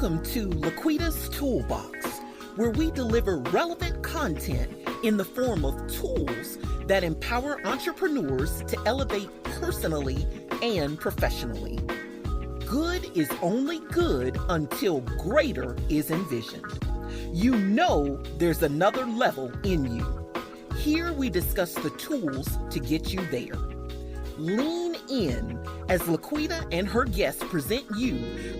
Welcome to Laquita's Toolbox, where we deliver relevant content in the form of tools that empower entrepreneurs to elevate personally and professionally. Good is only good until greater is envisioned. You know there's another level in you. Here we discuss the tools to get you there. Lean in as Laquita and her guests present you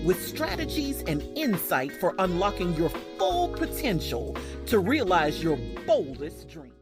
with strategies and insight for unlocking your full potential to realize your boldest dream.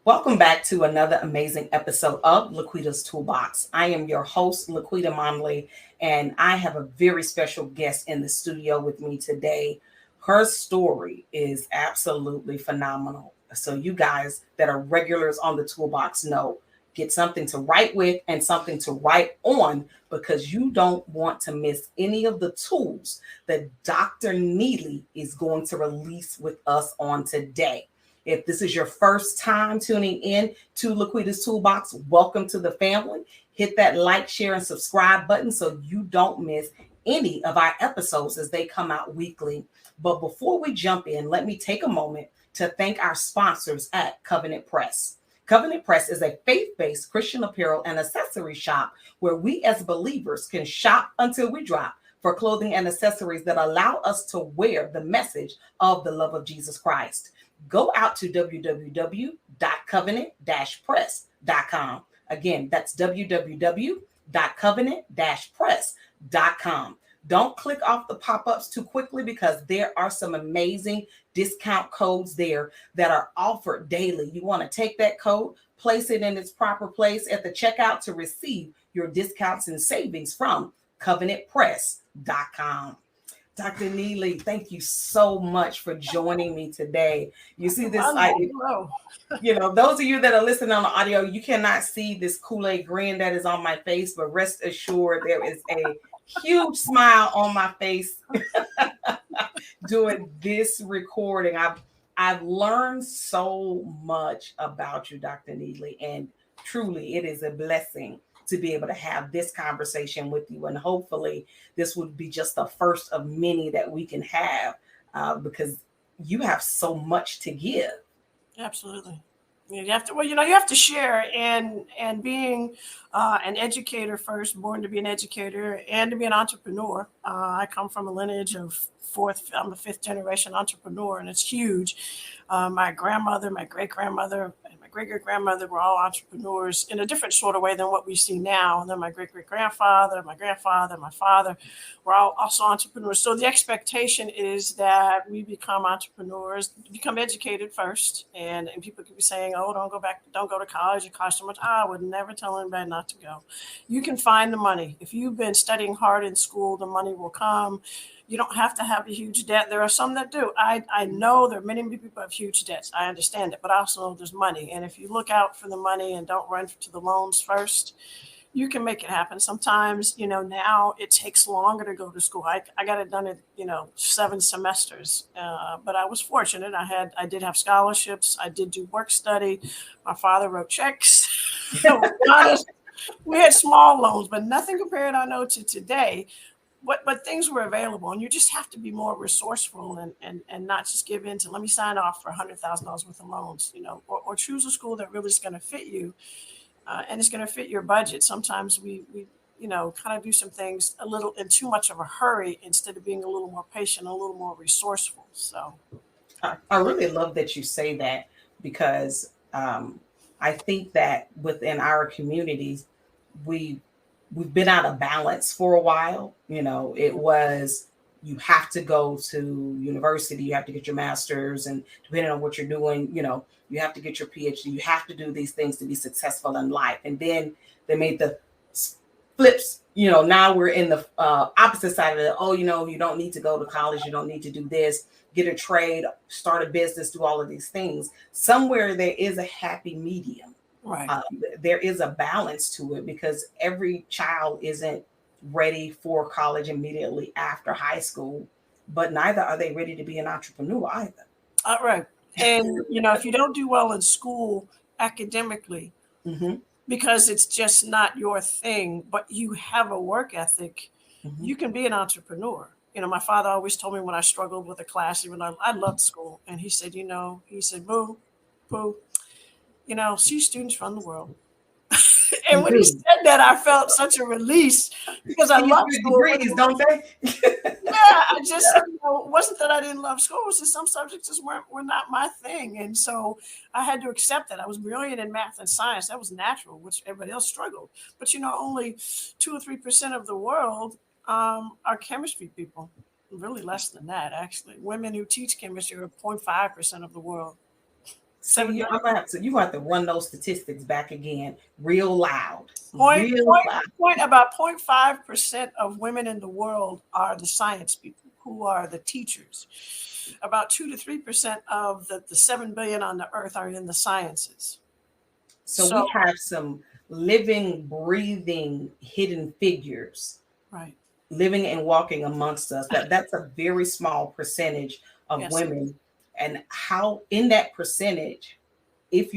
Welcome back to another amazing episode of Laquita's Toolbox. I am your host, Laquita Monley, and I have a very special guest in the studio with me today. Her story is absolutely phenomenal. So you guys that are regulars on the Toolbox know, get something to write with and something to write on, because you don't want to miss any of the tools that Dr. Neely is going to release with us on today. If this is your first time tuning in to Laquita's Toolbox, welcome to the family. Hit that like, share, and subscribe button so you don't miss any of our episodes as they come out weekly. But before we jump in, let me take a moment to thank our sponsors at Covenant Press. Covenant Press is a faith-based Christian apparel and accessory shop where we as believers can shop until we drop for clothing and accessories that allow us to wear the message of the love of Jesus Christ. Go out to www.covenant-press.com. Again, that's www.covenant-press.com. Don't click off the pop-ups too quickly, because there are some amazing discount codes there that are offered daily. You want to take that code, place it in its proper place at the checkout to receive your discounts and savings from covenantpress.com. Dr. Neely, thank you so much for joining me today. You see this, those of you that are listening on the audio, you cannot see this Kool-Aid grin that is on my face, but rest assured there is a huge smile on my face doing this recording. I've learned so much about you, Dr. Neely, and truly it is a blessing to be able to have this conversation with you. And hopefully this would be just the first of many that we can have, because you have so much to give. Absolutely. You have to share, and being an educator first, born to be an educator and to be an entrepreneur. I come from a lineage of I'm a fifth generation entrepreneur, and it's huge. My grandmother, my great-grandmother, and my great-great-grandmother were all entrepreneurs in a different sort of way than what we see now. And then my great-great-grandfather, my grandfather, my father were all also entrepreneurs. So the expectation is that we become entrepreneurs, become educated first. And people could be saying, oh, don't go to college, it costs so much. I would never tell anybody not to go. You can find the money. If you've been studying hard in school, the money will come. You don't have to have a huge debt. There are some that do. I know there are many people who have huge debts. I understand it, but I also know there's money. And if you look out for the money and don't run to the loans first, you can make it happen. Sometimes, now it takes longer to go to school. I got it done in, 7 semesters, but I was fortunate. I did have scholarships. I did do work study. My father wrote checks. We had small loans, but nothing compared, I know, to today. But things were available, and you just have to be more resourceful and not just give in to, let me sign off for $100,000 worth of loans, or choose a school that really is going to fit you, and it's going to fit your budget. Sometimes we kind of do some things a little in too much of a hurry instead of being a little more patient, a little more resourceful. So I really love that you say that, because I think that within our communities, we've been out of balance for a while. It was, you have to go to university, you have to get your master's, and depending on what you're doing, you have to get your PhD, you have to do these things to be successful in life. And then they made the flips, now we're in the opposite side of it. Oh, you don't need to go to college, you don't need to do this, get a trade, start a business, do all of these things. Somewhere there is a happy medium. Right. There is a balance to it, because every child isn't ready for college immediately after high school, but neither are they ready to be an entrepreneur either. Right. And, if you don't do well in school academically, because it's just not your thing, but you have a work ethic, you can be an entrepreneur. My father always told me when I struggled with a class, even though I loved school, and he said, Boo, Boo, C students run the world. And You when he do. said that, I felt such a release because I These love good school. degrees, don't they? Yeah, I just, it wasn't that I didn't love school. It was just some subjects just were not my thing. And so I had to accept that. I was brilliant in math and science. That was natural, which everybody else struggled. But, only 2 or 3% of the world are chemistry people. Really less than that, actually. Women who teach chemistry are 0.5% of the world. So you're gonna have to run those statistics back again, real loud. About 0.5% of women in the world are the science people, who are the teachers. About 2 to 3% of the 7 billion on the earth are in the sciences. So we have some living, breathing, hidden figures, right, living and walking amongst us. That's a very small percentage of women. And how, in that percentage, if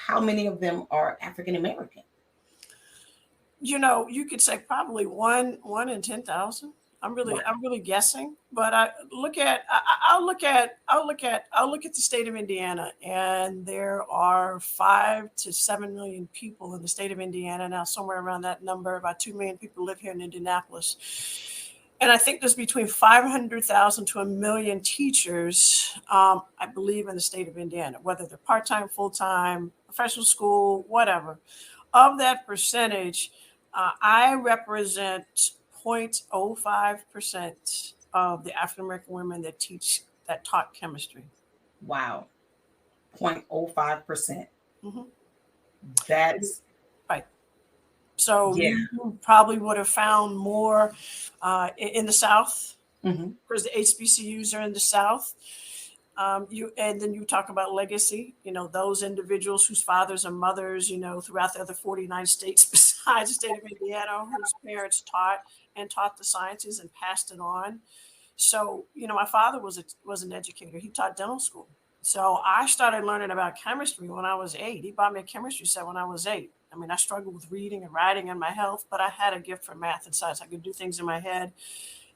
how many of them are African American? You could say probably one in 10,000. I'm really guessing, but I'll look at the state of Indiana, and there are 5 to 7 million people in the state of Indiana now, somewhere around that number. About 2 million people live here in Indianapolis. And I think there's between 500,000 to 1 million teachers, I believe, in the state of Indiana, whether they're part-time, full-time, professional school, whatever. Of that percentage, I represent 0.05% of the African-American women that taught chemistry. Wow. 0.05%. Mm-hmm. That's right. So you probably would have found more in the South, because the HBCUs are in the South. And then you talk about legacy, those individuals whose fathers and mothers, throughout the other 49 states besides the state of Indiana, whose parents taught the sciences and passed it on. So, my father was an educator. He taught dental school. So I started learning about chemistry when I was 8. He bought me a chemistry set when I was 8. I mean, I struggled with reading and writing and my health, but I had a gift for math and science. I could do things in my head.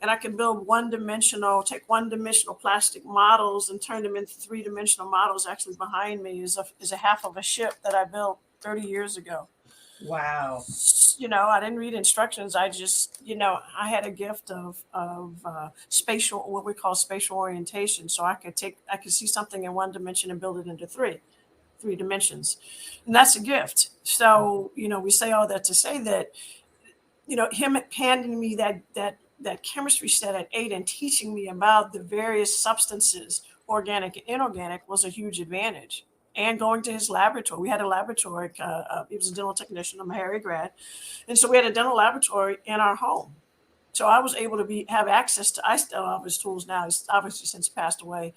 And I could build take one-dimensional plastic models and turn them into 3-dimensional models. Actually, behind me is a half of a ship that I built 30 years ago. Wow. I didn't read instructions. I just, I had a gift of spatial, what we call spatial orientation. So I could see something in 1 dimension and build it into 3 dimensions. And that's a gift. So, we say all that to say that, him handing me that chemistry set at 8 and teaching me about the various substances, organic and inorganic, was a huge advantage. And going to his laboratory, we had a laboratory. He was a dental technician. I'm a Harry grad, and so we had a dental laboratory in our home. So I was able to have access to. I still have his tools now. He's obviously since passed away.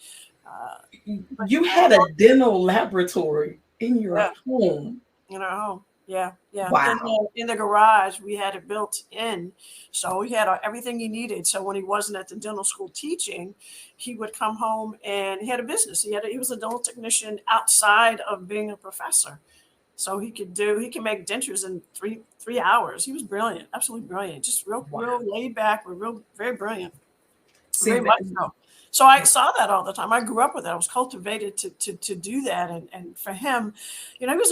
You had a dental laboratory in your home. In our home. Yeah. Wow. In the garage, we had it built in. So he had everything he needed. So when he wasn't at the dental school teaching, he would come home and he had a business. He was a dental technician outside of being a professor. So he can make dentures in three hours. He was brilliant, absolutely brilliant. Just real laid back, very brilliant. Very much so. So I saw that all the time. I grew up with it. I was cultivated to do that. And for him, he was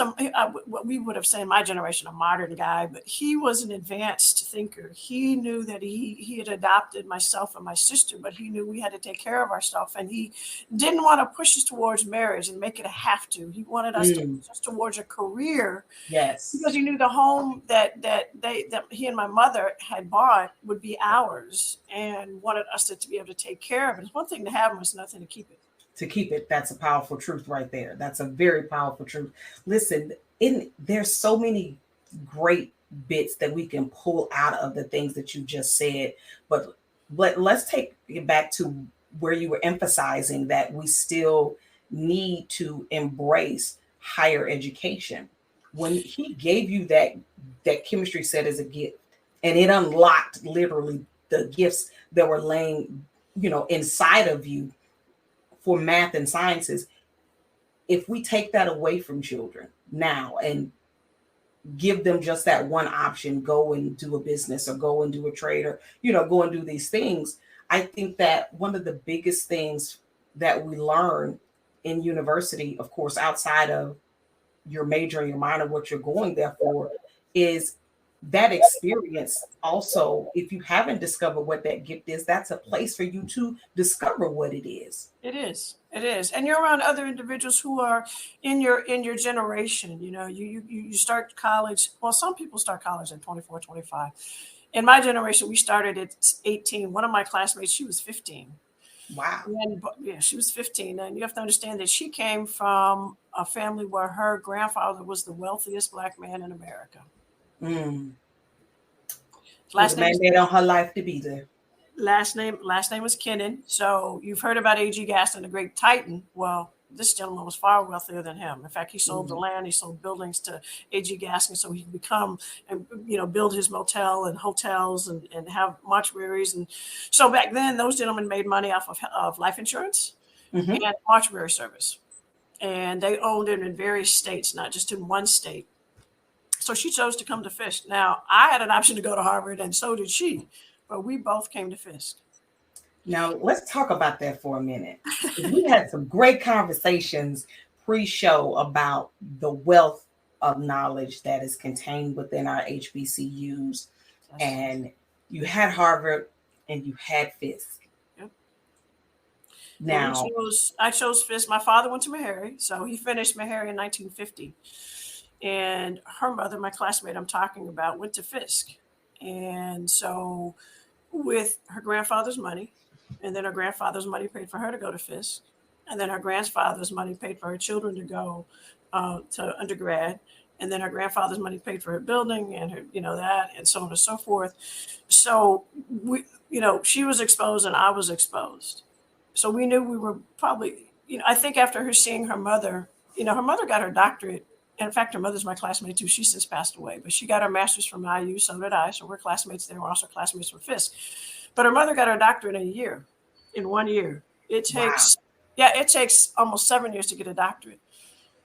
what we would have said in my generation, a modern guy, but he was an advanced thinker. He knew that he had adopted myself and my sister, but he knew we had to take care of ourselves. And he didn't want to push us towards marriage and make it a have to. He wanted us to push us towards a career. Yes. Because he knew the home that he and my mother had bought would be ours, and wanted us to be able to take care of it. It's one thing to have them, it's nothing to keep it. To keep it, that's a powerful truth right there. That's a very powerful truth. Listen, there's so many great bits that we can pull out of the things that you just said, but let's take it back to where you were emphasizing that we still need to embrace higher education. When he gave you that chemistry set as a gift, and it unlocked literally the gifts that were laying inside of you for math and sciences. If we take that away from children now and give them just that one option, go and do a business or go and do a trade or, go and do these things, I think that one of the biggest things that we learn in university, of course, outside of your major and your minor, what you're going there for, is that experience. Also, if you haven't discovered what that gift is, that's a place for you to discover what it is. It is. It is. And you're around other individuals who are in your generation. You know, you start college. Well, some people start college at 24, 25. In my generation, we started at 18. One of my classmates, she was 15. Wow. And yeah, she was 15. And you have to understand that she came from a family where her grandfather was the wealthiest Black man in America. Mm. Last name made on her life to be there. Last name was Kennan. So you've heard about A.G. Gaston, the great Titan. Well, this gentleman was far wealthier than him. In fact, he sold the land, he sold buildings to A.G. Gaston so he could become and build his motel and hotels and have mortuaries. And so back then, those gentlemen made money off of life insurance and mortuary service. And they owned it in various states, not just in one state. So she chose to come to Fisk. Now, I had an option to go to Harvard, and so did she. But we both came to Fisk. Now, let's talk about that for a minute. We had some great conversations pre-show about the wealth of knowledge that is contained within our HBCUs. And you had Harvard and you had Fisk. Yep. Now, I chose Fisk. My father went to Meharry, so he finished Meharry in 1950. And her mother, my classmate I'm talking about, went to Fisk. And so with her grandfather's money, and then her grandfather's money paid for her to go to Fisk, and then her grandfather's money paid for her children to go to undergrad, and then her grandfather's money paid for her building and her, that, and so on and so forth. So we, she was exposed and I was exposed. So we knew we were probably, I think after her seeing her mother, her mother got her doctorate. In fact, her mother's my classmate too. She's since passed away, but she got her master's from IU. So did I. So we're classmates there. We're also classmates from Fisk. But her mother got her doctorate in 1 year. It takes almost 7 years to get a doctorate.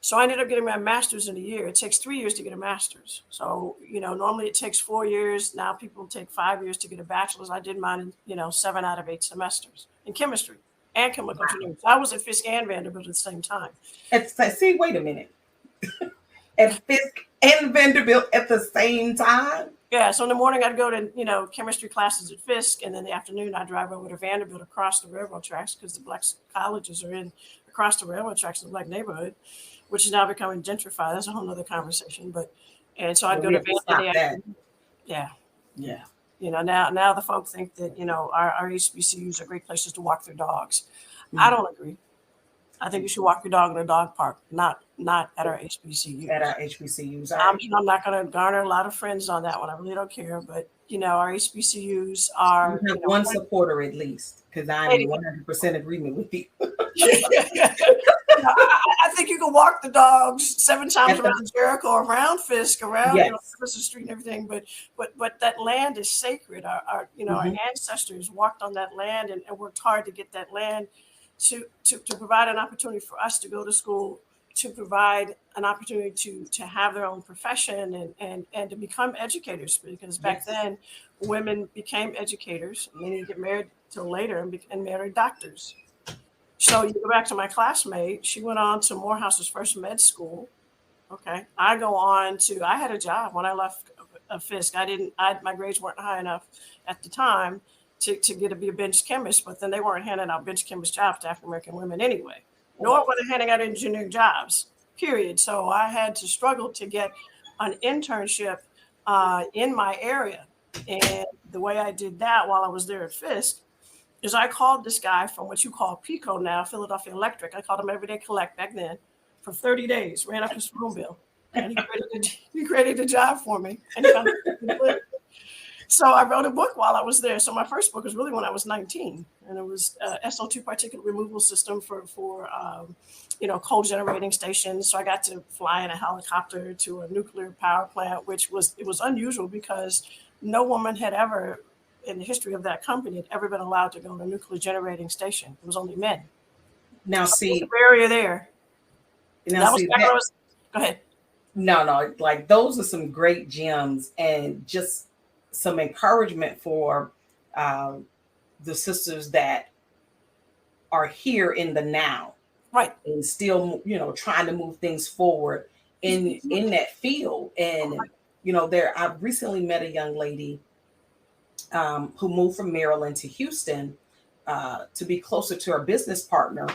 So I ended up getting my master's in a year. It takes 3 years to get a master's. So, normally it takes 4 years. Now people take 5 years to get a bachelor's. I did mine in, 7 out of 8 semesters in chemistry and chemical engineering. I was at Fisk and Vanderbilt at the same time. See, wait a minute. At Fisk and Vanderbilt at the same time? Yeah, so in the morning I'd go to, chemistry classes at Fisk, and then in the afternoon I'd drive over to Vanderbilt across the railroad tracks because the Black colleges are across the railroad tracks in the Black neighborhood, which is now becoming gentrified. That's a whole nother conversation. And so I'd go to Vanderbilt. Yeah. Now the folks think that, our HBCUs are great places to walk their dogs. Mm-hmm. I don't agree. I think you should walk your dog in a dog park, not at our HBCUs. At our HBCUs. I'm not going to garner a lot of friends on that one. I really don't care. But, our HBCUs are. You have one supporter at least, because I'm in 100% agreement with you. I think you can walk the dogs 7 times around Jericho, around Fisk, around Christmas Street and everything. But that land is sacred. Our ancestors walked on that land and worked hard to get that land. To provide an opportunity for us to go to school, to provide an opportunity to have their own profession and to become educators, because back then women became educators and they didn't get married till later and married doctors. So you go back to my classmate, she went on to Morehouse's first med school. Okay. I had a job when I left Fisk. My grades weren't high enough at the time to get to be a bench chemist, but then they weren't handing out bench chemist jobs to African-American women anyway, nor were they handing out engineering jobs, period. So I had to struggle to get an internship in my area. And the way I did that while I was there at Fisk is I called this guy from what you call PICO now, Philadelphia Electric. I called him Everyday Collect back then for 30 days, ran up his phone bill, and he created a job for me. And so I wrote a book while I was there. So my first book was really when I was 19, and it was SO2 particulate removal system for coal generating stations. So I got to fly in a helicopter to a nuclear power plant, it was unusual because no woman had ever, in the history of that company, had ever been allowed to go to a nuclear generating station. It was only men. Now, see, the barrier there. Go ahead. No, like those are some great gems and just some encouragement for the sisters that are here in the now, Right. and still, trying to move things forward in that field. And there, I recently met a young lady who moved from Maryland to Houston to be closer to her business partner,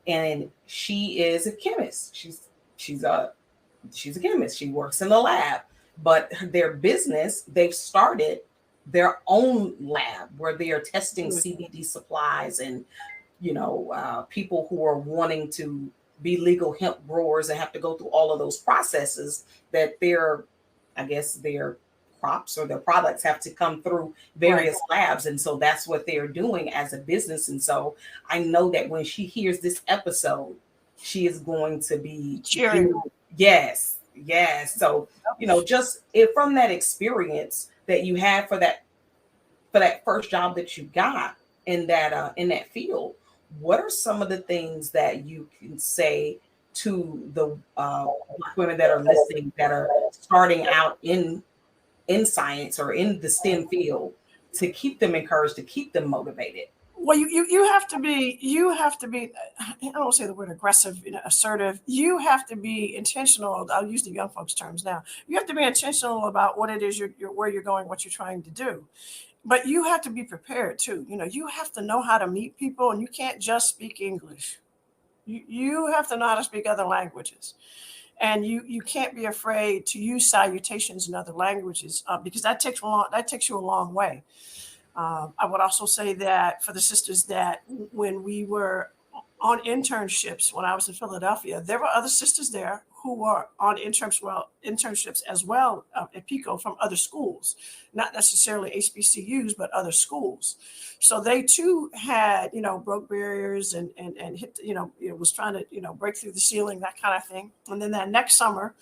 and she is a chemist. She's a chemist. She works in the lab, but their business, they've started their own lab where they are testing CBD supplies, and people who are wanting to be legal hemp growers and have to go through all of those processes, that their crops or their products have to come through various labs. And so that's what they're doing as a business. And so I know that when she hears this episode, she is going to be cheering. Yes. So, just from that experience that you had for that first job that you got in that field, what are some of the things that you can say to the women that are listening, that are starting out in science or in the STEM field, to keep them encouraged, to keep them motivated? Well, you have to be, I don't say the word aggressive, assertive. You have to be intentional. I'll use the young folks terms now. You have to be intentional about what it is where you're going, what you're trying to do. But you have to be prepared too. You have to know how to meet people, and you can't just speak English. You have to know how to speak other languages. And you can't be afraid to use salutations in other languages because that takes you a long way. I would also say that for the sisters, that when we were on internships, when I was in Philadelphia, there were other sisters there who were on internships as well at PICO from other schools, not necessarily HBCUs, but other schools. So they too had, broke barriers and hit, was trying to, break through the ceiling, that kind of thing. And then that next summer,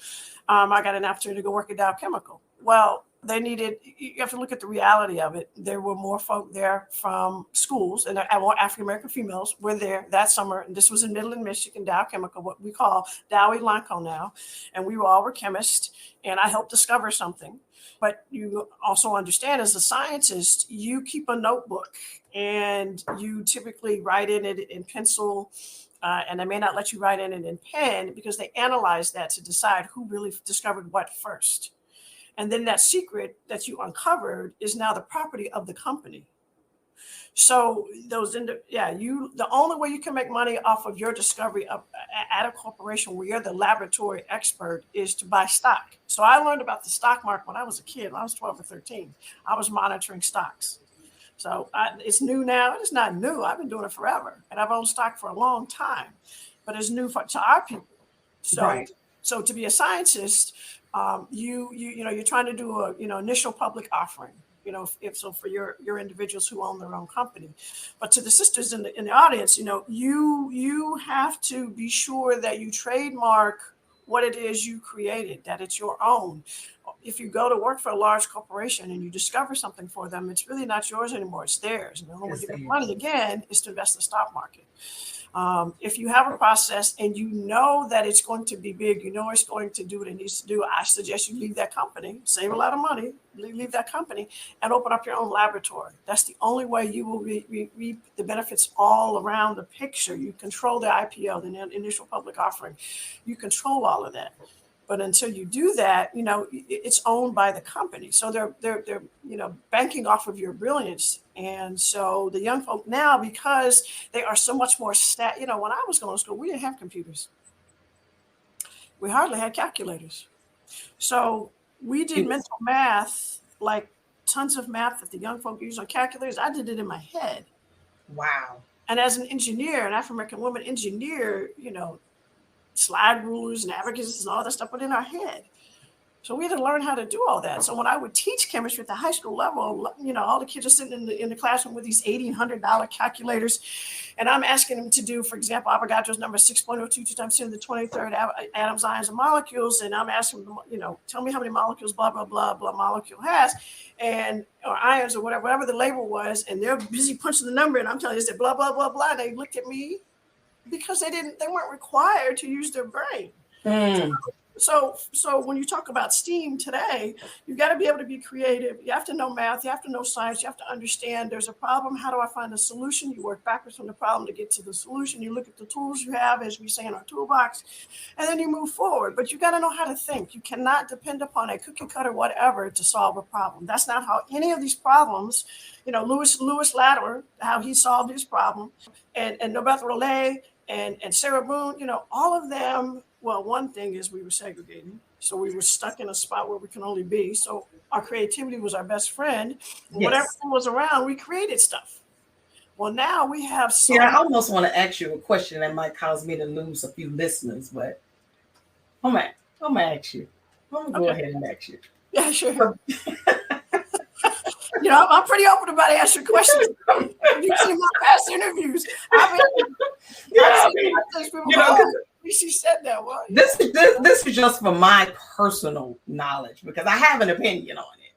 I got an opportunity to go work at Dow Chemical. Well, you have to look at the reality of it. There were more folk there from schools, and more African-American females were there that summer. And this was in Midland, Michigan, Dow Chemical, what we call Dow Elanco now. And we all were chemists, and I helped discover something. But you also understand, as a scientist, you keep a notebook, and you typically write in it in pencil, and they may not let you write in it in pen, because they analyze that to decide who really discovered what first. And then that secret that you uncovered is now the property of the company. So the only way you can make money off of your discovery at a corporation where you're the laboratory expert is to buy stock. So I learned about the stock market when I was a kid. When I was 12 or 13, I was monitoring stocks. So it's new now. It's not new. I've been doing it forever, and I've owned stock for a long time. But it's new to our people. So to be a scientist, you're trying to do a initial public offering, for your individuals who own their own company. But to the sisters in the audience, you have to be sure that you trademark what it is you created, that it's your own. If you go to work for a large corporation and you discover something for them, it's really not yours anymore, it's theirs. And the only way to get money again is to invest in the stock market. If you have a process and you know that it's going to be big, it's going to do what it needs to do, I suggest you leave that company, save a lot of money, leave that company, and open up your own laboratory. That's the only way you will reap the benefits all around the picture. You control the IPO, the initial public offering. You control all of that. But until you do that, it's owned by the company. So they're banking off of your brilliance. And so the young folk now, because they are so much more when I was going to school, we didn't have computers. We hardly had calculators. So we did mental math, like tons of math that the young folk use on calculators. I did it in my head. Wow. And as an engineer, an African-American woman engineer, slide rulers and abacus and all that stuff put in our head. So we had to learn how to do all that. So when I would teach chemistry at the high school level, all the kids are sitting in the classroom with these $1,800 calculators. And I'm asking them to do, for example, Avogadro's number 6.02, 2 times 10 to the 23rd atoms, ions, and molecules. And I'm asking them, tell me how many molecules, blah, blah, blah, blah molecule has, or ions or whatever the label was. And they're busy punching the number. And I'm telling you, they said, blah, blah, blah, blah. And they looked at me because they weren't required to use their brain. So when you talk about STEAM today, you've got to be able to be creative. You have to know math. You have to know science. You have to understand there's a problem. How do I find a solution? You work backwards from the problem to get to the solution. You look at the tools you have, as we say in our toolbox, and then you move forward. But you got to know how to think. You cannot depend upon a cookie cutter whatever to solve a problem. That's not how any of these problems, Lewis Latimer, how he solved his problem, and Norbert Rollet and Sarah Boone, all of them. Well, one thing is we were segregating. So we were stuck in a spot where we can only be. So our creativity was our best friend. Yes. Whatever was around, we created stuff. Well, now we have I almost want to ask you a question that might cause me to lose a few listeners, but I'm gonna ask you. I'm gonna go ahead and ask you. Yeah, sure. I'm pretty open about answering questions. You see my past interviews. She said that. Well, this is just for my personal knowledge because I have an opinion on it.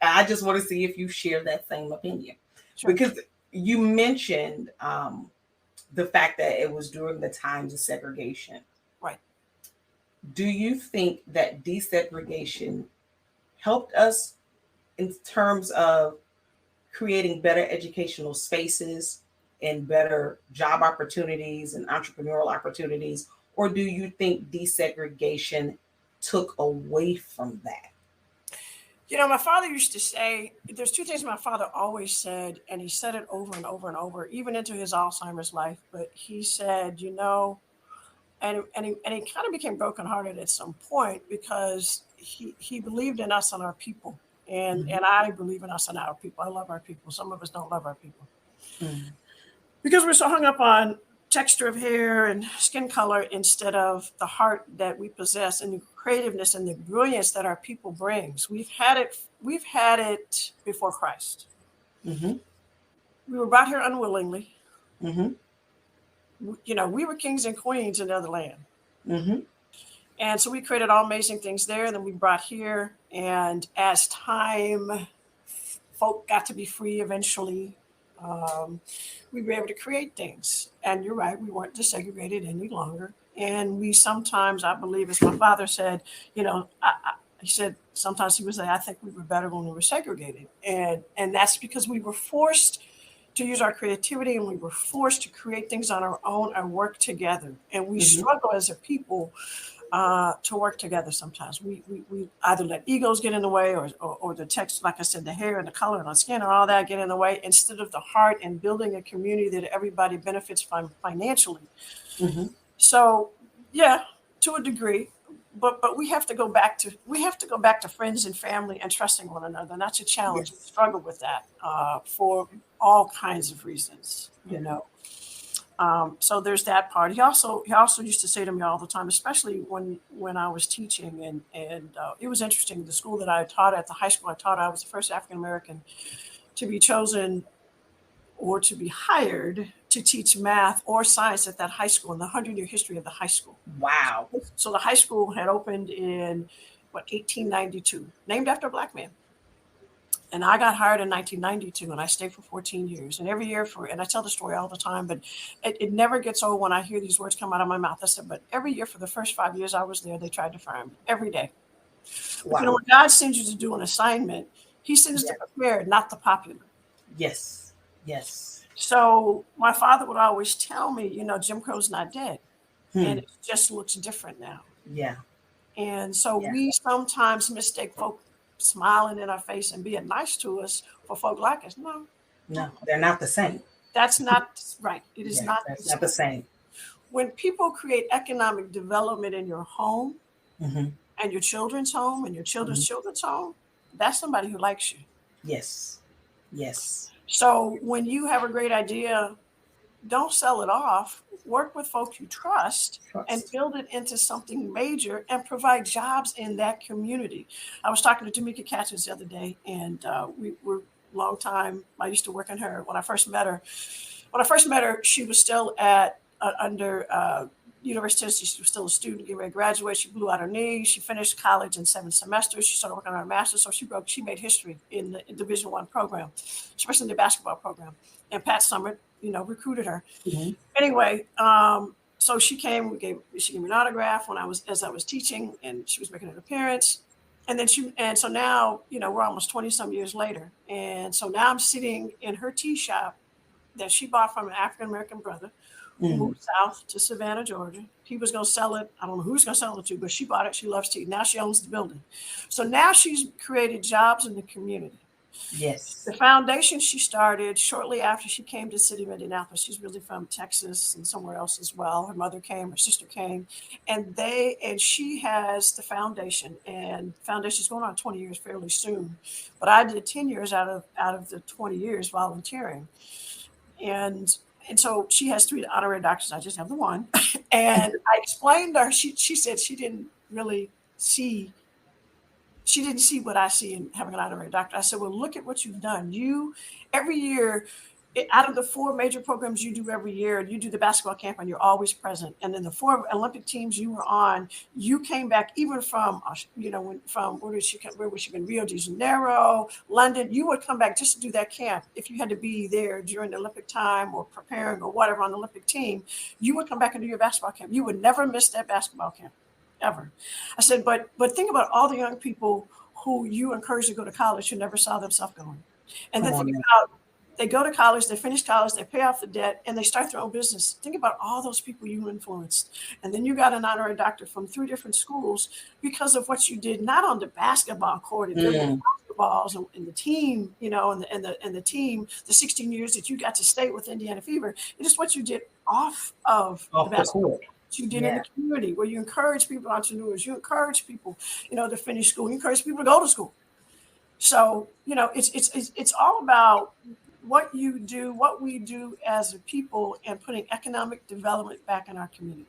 I just want to see if you share that same opinion. Sure. Because you mentioned the fact that it was during the times of segregation. Right. Do you think that desegregation helped us in terms of creating better educational spaces and better job opportunities and entrepreneurial opportunities? Or do you think desegregation took away from that? My father used to say, there's two things my father always said, and he said it over and over and over, even into his Alzheimer's life. But he said, and he kind of became brokenhearted at some point because he believed in us and our people. And I believe in us and our people. I love our people. Some of us don't love our people. Because we're so hung up on texture of hair and skin color instead of the heart that we possess and the creativeness and the brilliance that our people brings. We've had it before Christ. We were brought here unwillingly. We were kings and queens in another land. And so we created all amazing things there. Then we brought here. And as time, folk got to be free eventually. We were able to create things. And you're right, we weren't desegregated any longer. And we sometimes, I believe, as my father said, he said sometimes he would say, I think we were better when we were segregated. And that's because we were forced to use our creativity and we were forced to create things on our own and work together. And we struggle as a people to work together sometimes. We either let egos get in the way or the text, like I said, the hair and the color and the skin and all that get in the way instead of the heart and building a community that everybody benefits from financially. So, yeah, to a degree, but we have to go back to friends and family and trusting one another. And that's a challenge. We struggle with that for all kinds of reasons, So there's that part. He also used to say to me all the time, especially when I was teaching, and it was interesting. The school that I taught at, the high school I taught, I was the first African American to be chosen or to be hired to teach math or science at that high school in the 100-year history of the high school. Wow! So the high school had opened in 1892, named after a Black man. And I got hired in 1992 and I stayed for 14 years. And every year and I tell the story all the time, but it never gets old when I hear these words come out of my mouth. I said, but every year for the first 5 years I was there, they tried to fire me every day. Wow. But when God sends you to do an assignment, he sends the prepared, not the popular. Yes. So my father would always tell me, Jim Crow's not dead. And it just looks different now. Yeah. And so we sometimes mistake folk smiling in our face and being nice to us for folk like us. No, they're not the same. That's not right. It is not. That's not the same. When people create economic development in your home and your children's home and your children's children's home, that's somebody who likes you. Yes. So when you have a great idea, don't sell it off. Work with folks you trust and build it into something major and provide jobs in that community. I was talking to Tamika Catchings the other day, and we were long time. I used to work on her when I first met her. She was still at under University of Tennessee. She was still a student, getting ready to graduate. She blew out her knee. She finished college in 7 semesters. She started working on her master's. So she made history in the Division I program, especially in the basketball program. And Pat Summitt, recruited her. Anyway, so she came, she gave me an autograph as I was teaching, and she was making an appearance. And then so now, we're almost 20 some years later. And so now I'm sitting in her tea shop that she bought from an African-American brother who moved south to Savannah, Georgia. He was going to sell it. I don't know who he's going to sell it to, but she bought it. She loves tea. Now she owns the building. So now she's created jobs in the community. Yes. The foundation she started shortly after she came to the city of Indianapolis. She's really from Texas and somewhere else as well. Her mother came, her sister came, and she has the foundation, and foundation's going on 20 years fairly soon. But I did 10 years out of the 20 years volunteering. And so she has 3 honorary doctors. I just have the one. And I explained to her, she said she didn't see what I see in having an honorary doctor. I said, well, look at what you've done. Every year, out of the 4 major programs you do every year, you do the basketball camp and you're always present. And then the 4 Olympic teams you were on, you came back even from, where was she been? Rio de Janeiro, London. You would come back just to do that camp. If you had to be there during the Olympic time or preparing or whatever on the Olympic team, you would come back and do your basketball camp. You would never miss that basketball camp. Ever. I said, but think about all the young people who you encouraged to go to college who never saw themselves going. And then think about, they go to college, they finish college, they pay off the debt, and they start their own business. Think about all those people you influenced. And then you got an honorary doctor from 3 different schools because of what you did, not on the basketball court, and basketballs and the team, and the team, the 16 years that you got to stay with Indiana Fever. It is what you did off the basketball court. You did in the community, where you encourage people, entrepreneurs, you encourage people, to finish school, you encourage people to go to school. So, it's all about what you do, what we do as a people, and putting economic development back in our community.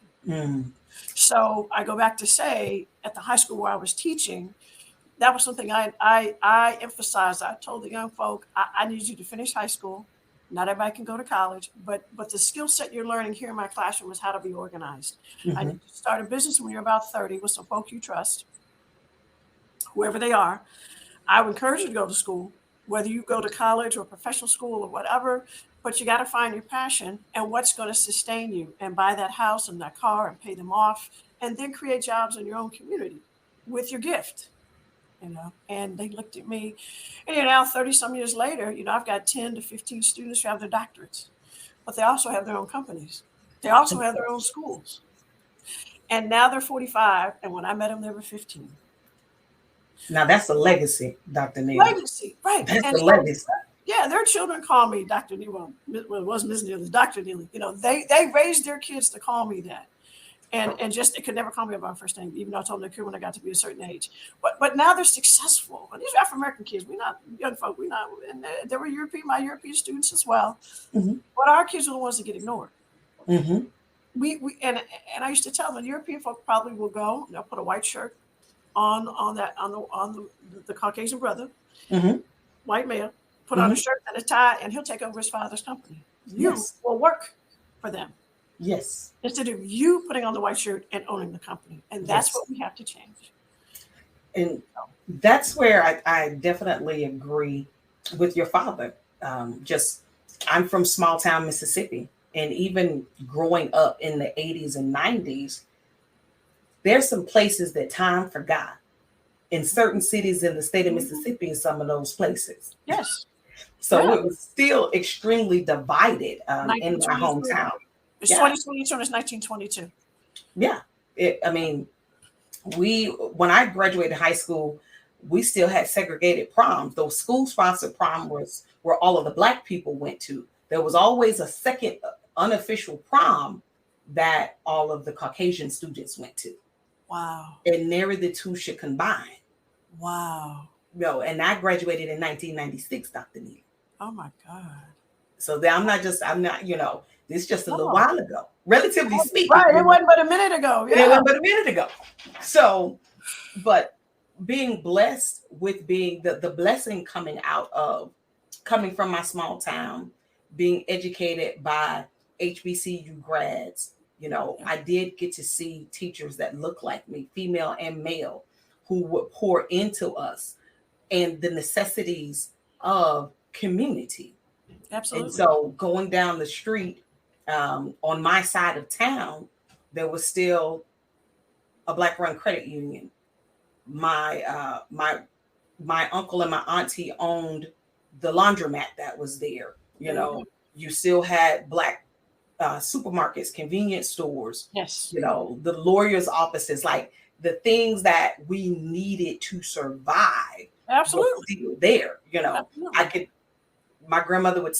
So I go back to say, at the high school where I was teaching, that was something I emphasized. I told the young folk, I need you to finish high school. Not everybody can go to college, but the skill set you're learning here in my classroom is how to be organized. I need to start a business when you're about 30 with some folk you trust, whoever they are. I would encourage you to go to school, whether you go to college or professional school or whatever, but you got to find your passion and what's going to sustain you, and buy that house and that car and pay them off, and then create jobs in your own community with your gift. And they looked at me, and now 30 some years later, I've got 10 to 15 students who have their doctorates, but they also have their own companies. They also have their own schools. And now they're 45. And when I met them, they were 15. Now that's a legacy, Dr. Neal. Legacy, right. That's a legacy. Yeah, their children call me Dr. Neal. Well, it wasn't Ms. Neal, it was Dr. Neal. They raised their kids to call me that. And just, they could never call me by my first name, even though I told them they could when I got to be a certain age. But now they're successful. And these are African-American kids. We're not young folk. And they were my European students as well. But our kids are the ones that get ignored. And I used to tell them, European folk probably will go, they'll put a white shirt on the Caucasian brother, white male, put on a shirt and a tie, and he'll take over his father's company. You will work for them. Yes. Instead of you putting on the white shirt and owning the company. And that's what we have to change. And that's where I definitely agree with your father. I'm from small town Mississippi. And even growing up in the 80s and 90s, there's some places that time forgot. In certain cities in the state of Mississippi, in some of those places. Yes. So it was still extremely divided in my hometown. It's 2022 and it's 1922. Yeah. When I graduated high school, we still had segregated proms. Those school-sponsored proms where all of the Black people went to. There was always a second unofficial prom that all of the Caucasian students went to. Wow. And never the two should combine. Wow. No, and I graduated in 1996, Dr. Neal. Oh my God. So I'm not, this is just a little while ago, relatively speaking. Right, it wasn't but a minute ago. Yeah. It wasn't but a minute ago. So, but being blessed with being the blessing coming from my small town, being educated by HBCU grads, I did get to see teachers that look like me, female and male, who would pour into us and the necessities of community. Absolutely. And so going down the street on my side of town, there was still a Black run credit union. My uncle and my auntie owned the laundromat that was there. You know, you still had Black supermarkets, convenience stores. Yes. You know, the lawyers' offices, like the things that we needed to survive. Absolutely. Were there. You know, Absolutely. My grandmother would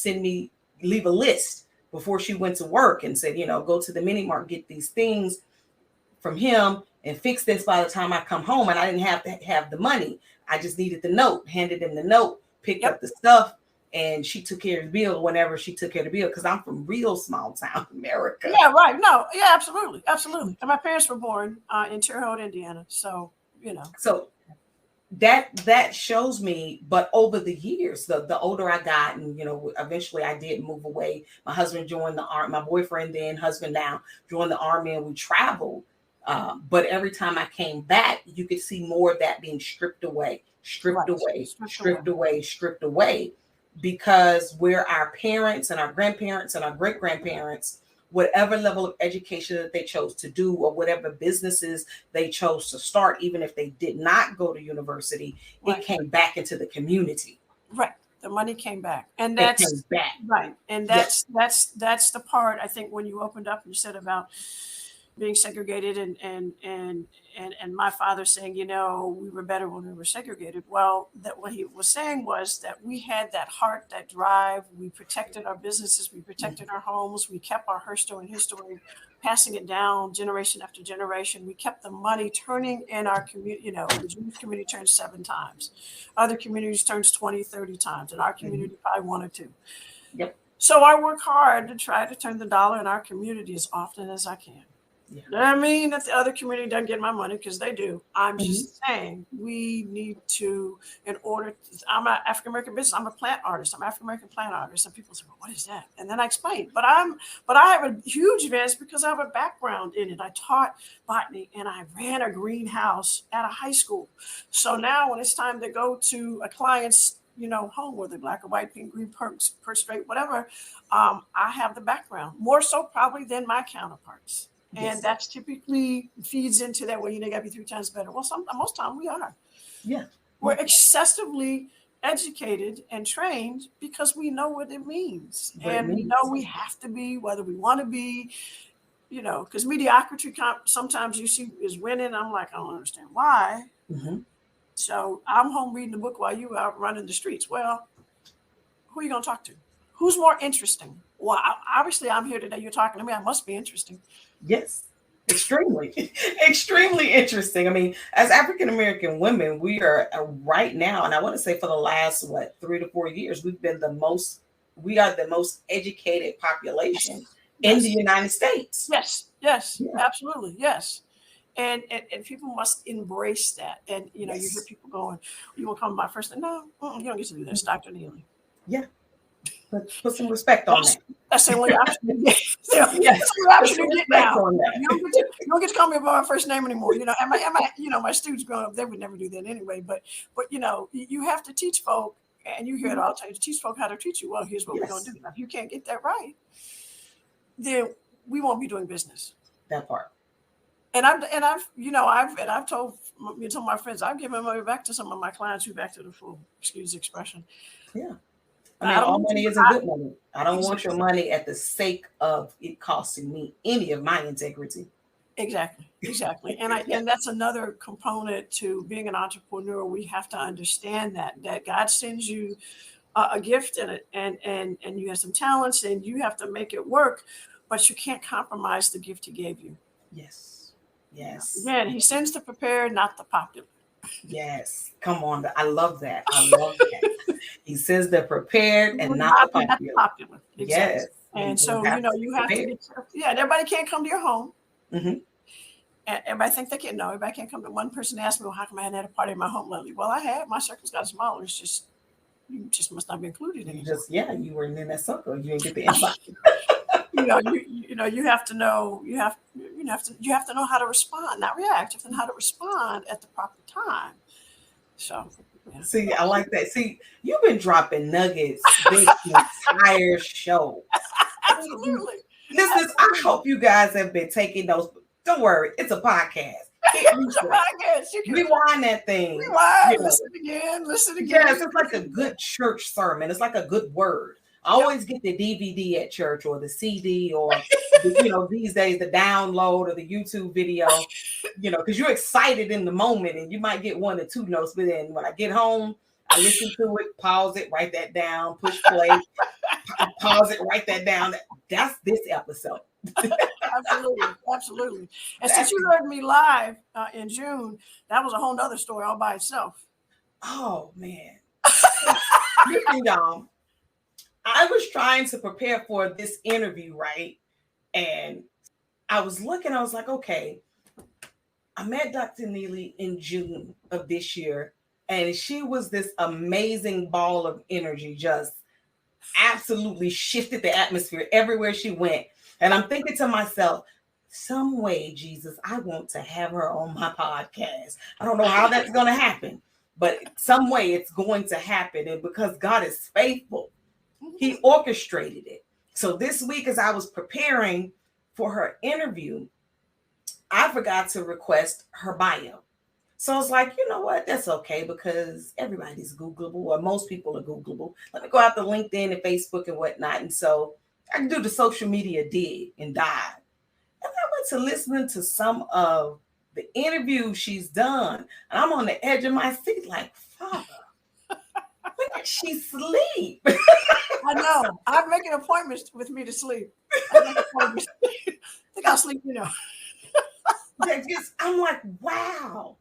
leave a list before she went to work and said, you know, go to the mini mart, get these things from him and fix this by the time I come home. And I didn't have to have the money. I just needed the note, handed him the note, picked up the stuff, and she took care of the bill whenever she took care of the bill, because I'm from real small town America. Yeah, right. No, yeah, absolutely. Absolutely. And my parents were born in Terre Haute, Indiana. So, you know. So that shows me, but over the years, the older I got, and, you know, eventually I did move away. My husband joined the army, my boyfriend then, husband now, joined the army, and we traveled. But every time I came back, you could see more of that being stripped away, because where our parents and our grandparents and our great grandparents, whatever level of education that they chose to do, or whatever businesses they chose to start, even if they did not go to university, it came back into the community. Right. The money came back. And that's right. And that's the part, I think, when you opened up and you said about being segregated and my father saying, you know, we were better when we were segregated. Well, that what he was saying was that we had that heart, that drive. We protected our businesses. We protected our homes. We kept our Hersto and history, passing it down generation after generation. We kept the money turning in our community. You know, the Jewish community turns 7 times. Other communities turns 20, 30 times. And our community probably 1 or 2. Yep. So I work hard to try to turn the dollar in our community as often as I can. Yeah. I mean that the other community doesn't get my money, because they do. I'm just saying we need to, in order to, I'm an African-American business. I'm a plant artist. I'm an African-American plant artist. And people say, well, what is that? And then I explain, but I have a huge advantage because I have a background in it. I taught botany and I ran a greenhouse at a high school. So now when it's time to go to a client's, you know, home, whether Black or white, pink, green, perks, per straight, whatever, I have the background, more so probably than my counterparts. And that's typically feeds into that. Well, you know, got to be 3 times better. Well, most time we are. Yeah, we're excessively educated and trained because we know what it means, we know we have to be, whether we want to be. You know, because mediocrity sometimes you see is winning. I'm like, I don't understand why. So I'm home reading the book while you out running the streets. Well, who are you going to talk to? Who's more interesting? Well, obviously I'm here today. You're talking to me. I must be interesting. Yes, extremely, extremely interesting. I mean, as African-American women, we are right now, and I want to say for the last, 3 to 4 years, we are the most educated population in the United States. Yes, absolutely. Yes. And people must embrace that. And, you know, you hear people going, you will come to my first thing. No, you don't get to do this, Dr. Neely. Yeah. Put some respect on that. That's the only option you get. That's the only option you get now. You don't get to call me by my first name anymore. You know, my students growing up, they would never do that anyway. But you know, you have to teach folk, and you hear it all the time, to teach folk how to treat you. Well, here's what we're going to do. Now, if you can't get that right, then we won't be doing business. That part. And I've told my friends, I've given money back to some of my clients who back to the fool. Excuse the expression. Yeah. I mean, all money isn't good money. I don't want your money at the sake of it costing me any of my integrity. Exactly. And that's another component to being an entrepreneur. We have to understand that God sends you a gift and you have some talents and you have to make it work, but you can't compromise the gift He gave you. Yes. Again, He sends the prepared, not the popular. Yes. Come on. I love that. He says they're prepared and not the popular. Exactly. Yes. And so, you have to get, everybody can't come to your home. And everybody think they can. No, everybody can't come to. One person asked me, well, how come I hadn't had a party in my home lately? Well, I had. My circle's got smaller. It's just, you just must not be included in it. You weren't in that circle. You didn't get the invite. You have to know. You have to know how to respond, not react. You have to know how to respond at the proper time. So. Yeah. See, I like that. See, you've been dropping nuggets this entire show. Absolutely. Listeners, I hope you guys have been taking those Don't worry, it's a podcast. It's a podcast. You can Rewind that thing. rewind, listen again. Yes, it's like a good church sermon. It's like a good word. I always get the DVD at church or the CD or, these days the download or the YouTube video, because you're excited in the moment and you might get 1 or 2 notes. But then when I get home, I listen to it, pause it, write that down, push play, pause it, write that down. That's this episode. Absolutely. And since you heard me live in June, that was a whole nother story all by itself. Oh, man. Listen, y'all. I was trying to prepare for this interview, right? And I was like, okay, I met Dr. Neely in June of this year, and she was this amazing ball of energy, just absolutely shifted the atmosphere everywhere she went. And I'm thinking to myself, some way, Jesus, I want to have her on my podcast. I don't know how that's going to happen, but some way it's going to happen. And because God is faithful, He orchestrated it. So this week, as I was preparing for her interview, I forgot to request her bio. So I was like, you know what? That's okay, because everybody's Googleable, or most people are Googleable. Let me go out to LinkedIn and Facebook and whatnot. And so I can do the social media dig and dive. And I went to listening to some of the interviews she's done. And I'm on the edge of my seat like, Father, when did she sleep? I know. I'm making appointments with me to sleep. I think I'll sleep, I'm like, wow.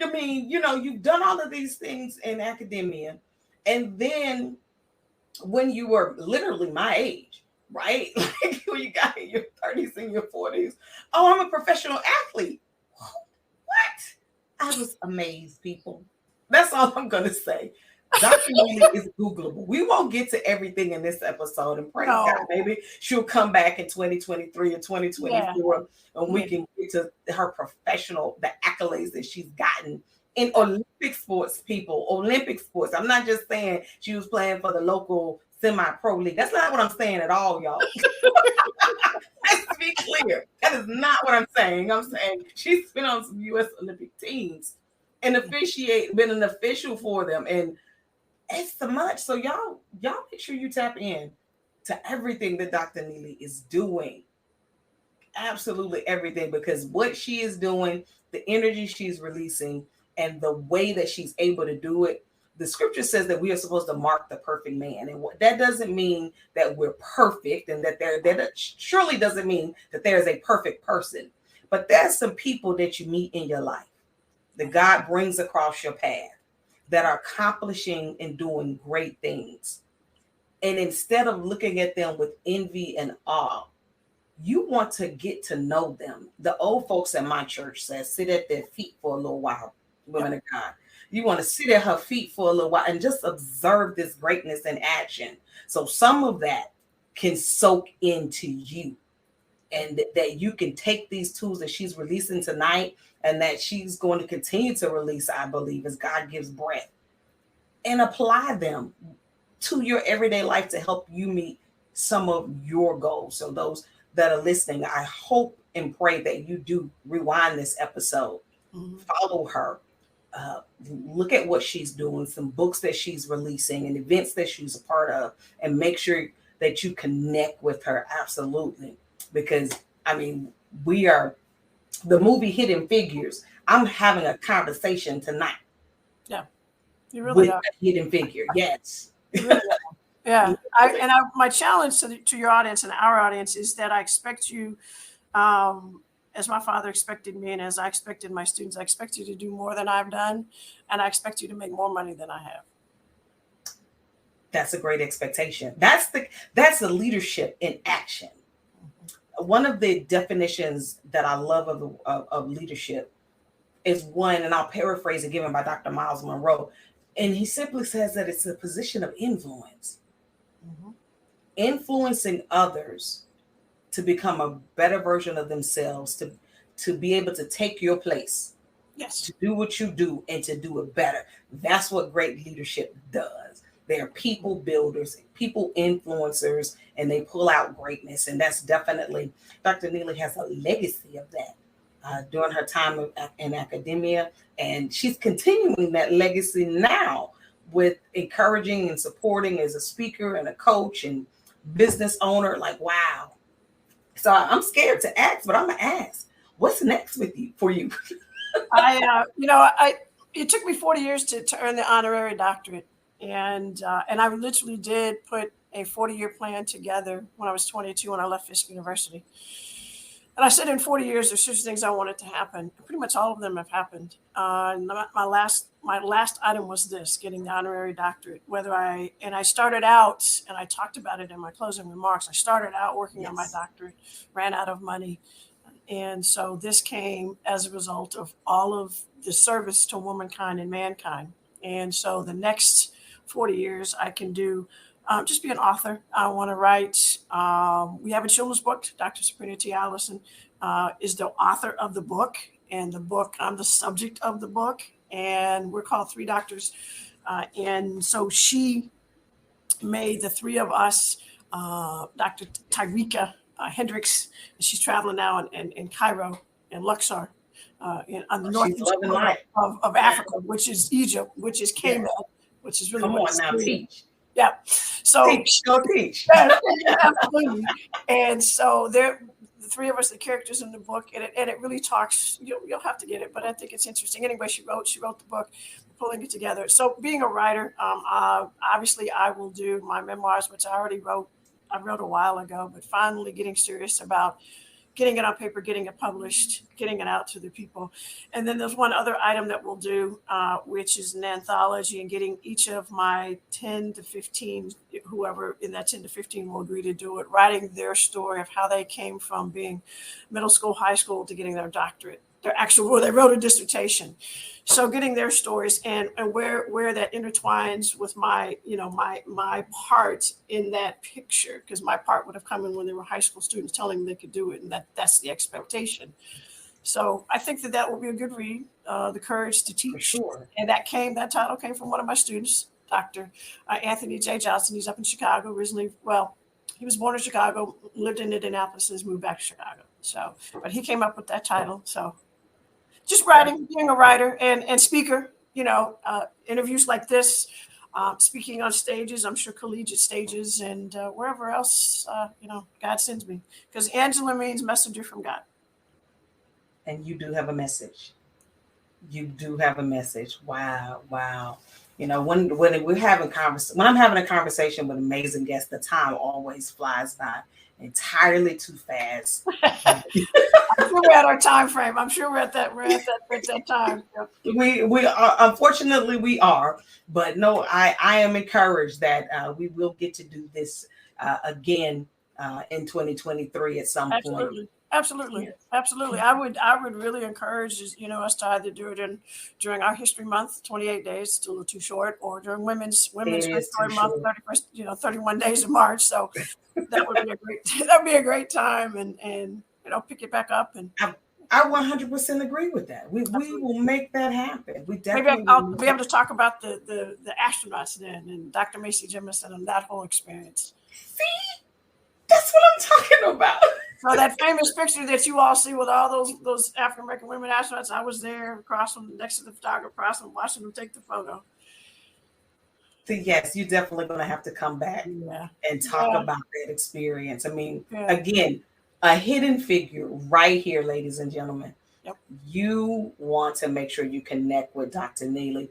I mean, you've done all of these things in academia. And then when you were literally my age, right? Like when you got in your 30s and your 40s, oh, I'm a professional athlete. What? I was amazed, people. That's all I'm going to say. Dr. Neely is Googleable. We won't get to everything in this episode, and praise God, maybe she'll come back in 2023 or 2024 and we can get to her the accolades that she's gotten in Olympic sports, people. Olympic sports. I'm not just saying she was playing for the local semi-pro league. That's not what I'm saying at all, y'all. Let's be clear. That is not what I'm saying. I'm saying she's been on some U.S. Olympic teams and been an official for them, and it's so much. So y'all make sure you tap in to everything that Dr. Neely is doing. Absolutely everything, because what she is doing, the energy she's releasing, and the way that she's able to do it, the scripture says that we are supposed to mark the perfect man. And what that doesn't mean that we're perfect, and that surely doesn't mean that there is a perfect person. But there's some people that you meet in your life that God brings across your path that are accomplishing and doing great things. And instead of looking at them with envy and awe, you want to get to know them. The old folks at my church says, sit at their feet for a little while, women of God. You want to sit at her feet for a little while and just observe this greatness in action. So some of that can soak into you, and that you can take these tools that she's releasing tonight and that she's going to continue to release, I believe, as God gives breath, and apply them to your everyday life to help you meet some of your goals. So those that are listening, I hope and pray that you do rewind this episode, follow her, look at what she's doing, some books that she's releasing and events that she's a part of, and make sure that you connect with her. Absolutely. Because I mean, we are the movie Hidden Figures. I'm having a conversation tonight. Yeah, you really with are. A hidden figure. Yes. Really yeah. My challenge to your audience and our audience is that I expect you, as my father expected me, and as I expected my students, I expect you to do more than I've done, and I expect you to make more money than I have. That's a great expectation. That's the leadership in action. One of the definitions that I love of leadership is one, and I'll paraphrase it, given by Dr. Miles Monroe. And he simply says that it's a position of influence, influencing others to become a better version of themselves, to be able to take your place, yes, to do what you do and to do it better. That's what great leadership does. They're people builders, people influencers, and they pull out greatness. And that's definitely, Dr. Neely has a legacy of that. during her time in academia. And she's continuing that legacy now with encouraging and supporting as a speaker and a coach and business owner. Like, wow. So I'm scared to ask, but I'm going to ask, what's next for you? It took me 40 years to earn the honorary doctorate. And I literally did put a 40-year plan together when I was 22 when I left Fisk University. And I said in 40 years, there's just things I wanted to happen. Pretty much all of them have happened. My last item was this, getting the honorary doctorate. I started out, and I talked about it in my closing remarks. I started out working on my doctorate, ran out of money. And so this came as a result of all of the service to womankind and mankind. And so the next 40 years I can do just be an author. I want to write. We have a children's book. Dr. Sabrina T. Allison is the author of the book. And the book, I'm the subject of the book. And we're called Three Doctors. And so she made the three of us, Dr. Tyreka Hendricks, she's traveling now in Cairo and Luxor, on the northeast corner of Africa, which is Egypt, which is Kemet, which is really come on now, teach. Yeah. So teach. Absolutely. And so the three of us, the characters in the book, and it really talks. You'll have to get it, but I think it's interesting. Anyway, she wrote the book, pulling it together. So being a writer, obviously, I will do my memoirs, which I already wrote. I wrote a while ago, but finally getting serious about getting it on paper, getting it published, getting it out to the people. And then there's one other item that we'll do, which is an anthology, and getting each of my 10 to 15, whoever in that 10 to 15 will agree to do it, writing their story of how they came from being middle school, high school to getting their doctorate. They wrote a dissertation. So getting their stories and where that intertwines with my part in that picture, because my part would have come in when they were high school students telling them they could do it, and that's the expectation. So I think that will be a good read, The Courage to Teach. For sure. And that title came from one of my students, Dr. Anthony J. Johnson. He's up in Chicago originally. Well, he was born in Chicago, lived in Indianapolis, and moved back to Chicago. So, but he came up with that title. So just writing, being a writer and speaker, interviews like this, speaking on stages, I'm sure collegiate stages and wherever else, God sends me. Because Angela means messenger from God. And you do have a message. You do have a message. Wow. When I'm having a conversation with amazing guests, the time always flies by entirely too fast. I'm sure we're at our time frame. I'm sure we're at that time. We are, unfortunately we are, but no, I am encouraged that we will get to do this again in 2023 at some point. Absolutely. I would really encourage us to either do it during our History Month, 28 days, still a little too short, or during Women's History Month, 31 days of March. So that would be a great time, and pick it back up. And I 100% agree with that. We will make that happen. We definitely. Maybe I'll be able to talk about the astronauts then, and Dr. Macy Jemison and that whole experience. See, that's what I'm talking about. So that famous picture that you all see with all those African American women astronauts, I was there next to the photographer, watching them take the photo. So yes, you're definitely going to have to come back and talk about that experience. I mean, again, a hidden figure right here, ladies and gentlemen. Yep. You want to make sure you connect with Dr. Neely.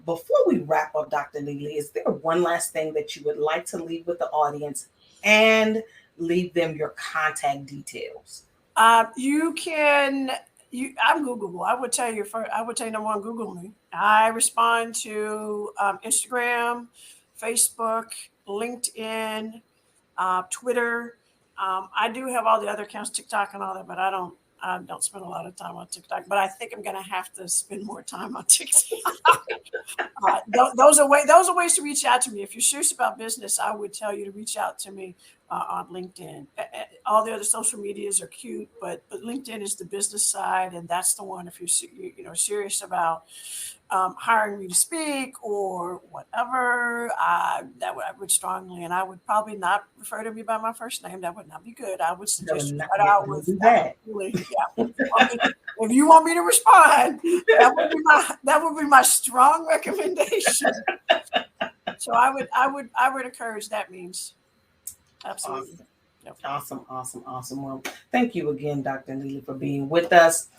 Before we wrap up, Dr. Neely, is there one last thing that you would like to leave with the audience and leave them your contact details? I'm Googleable. I would tell you number one, Google me. I respond to Instagram, Facebook, LinkedIn, Twitter. I do have all the other accounts, TikTok and all that, but I don't spend a lot of time on TikTok, but I think I'm going to have to spend more time on TikTok. Those are ways to reach out to me. If you're serious about business, I would tell you to reach out to me on LinkedIn. All the other social medias are cute, but LinkedIn is the business side, and that's the one if you're serious about hiring me to speak or whatever, I would strongly, and I would probably not refer to me by my first name. That would not be good. I would suggest you start out with that. If you want me to respond, that would be my strong recommendation. So I would encourage that means. Absolutely. Awesome. Awesome. Well, thank you again, Dr. Neely, for being with us.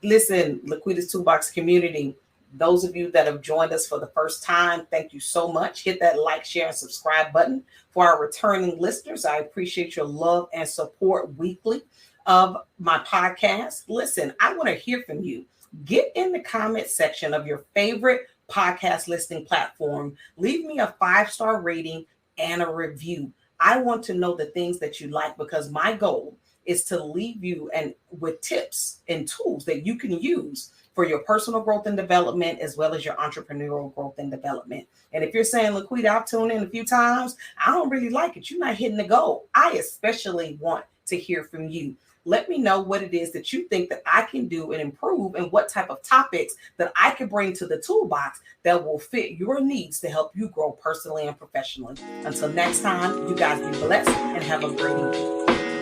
Listen, Laquita's Toolbox community, those of you that have joined us for the first time, thank you so much. Hit that like, share, and subscribe button. For our returning listeners, I appreciate your love and support weekly of my podcast. Listen, I want to hear from you. Get in the comment section of your favorite podcast listening platform. Leave me a 5-star rating and a review. I want to know the things that you like, because my goal is to leave you and with tips and tools that you can use for your personal growth and development, as well as your entrepreneurial growth and development. And if you're saying, Laquita, I've tuned in a few times, I don't really like it, you're not hitting the goal, I especially want to hear from you. Let me know what it is that you think that I can do and improve, and what type of topics that I can bring to the toolbox that will fit your needs to help you grow personally and professionally. Until next time, you guys be blessed and have a great evening.